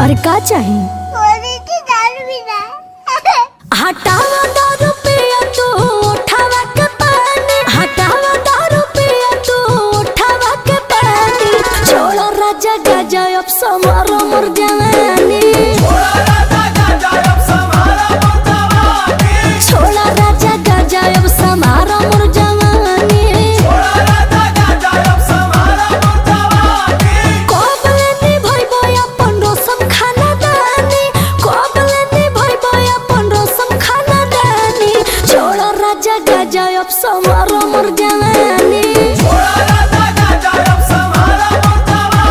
अरे का चाहिए? हटावा दारू पिया तू उठावा के पानी, हटावा दारू पिया तू उठावा के पानी। छोड़ो राजा गाजा अब समारो मोर जवानी, छोड़ो राजा गाजा अब समारो मोर जवानी। कोबले नी भइबो अपन रसम खाना दानी, कोबले नी भइबो अपन रसम खाना दानी। छोड़ो राजा गाजा अब समारो मोर जवानी,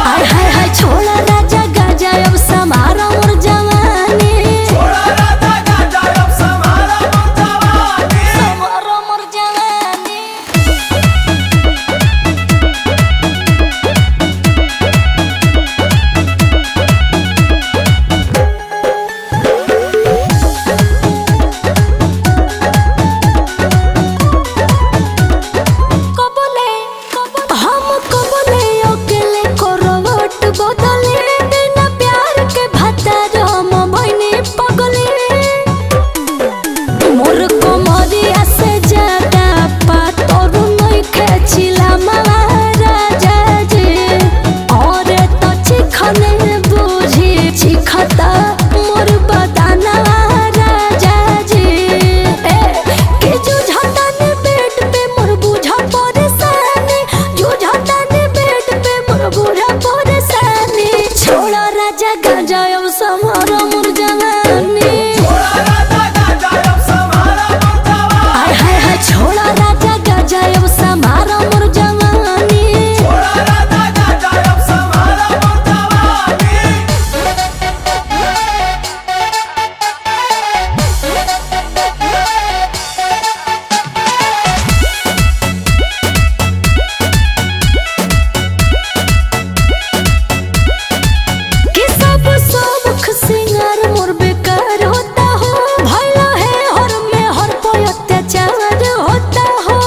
हाय हाय हाय। छोड़ो राजा गाजा अब समारो मोर जवानी, समारो मोर जवानी। कबले हम कबले अकेले करवट बदले, बिना प्यार के भतर हम बने पगले। मोर कमरिया से ज्यादा पातर नइखे छिला महाराजा जी, और तो चिखने बुझी चिखता मोर बदाना राजा जी। के जुझता ने बेड पे मोर बुझा परेशानी, जुझता ने बेड पे मोर बुझा परेशानी। छोड़ो राजा गाजा अब समारो मोर जवानी, हाय हाय हाय। छोड़ो राजा गाजा अब समारो मोर जवानी, कि सब सबख सिंगार मोर बेकार होता हो। भइलो है हर में हर पे अत्याचार होता हो।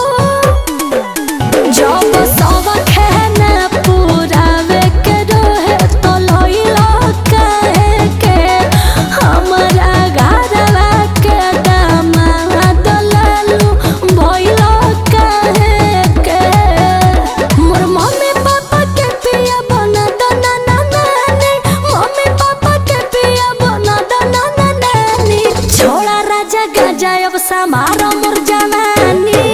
जब सबक है ना पुरावे के रहे तो लइलो काहे के, हमरा घरवा के दामाद लालू भइलो काहे के। मोर मम्मी पापा के पिया बना दो नाना नानी, मम्मी पापा के पिया बना दो नाना नानी। छोड़ा राजा गाजा अब समारो मोर जवानी,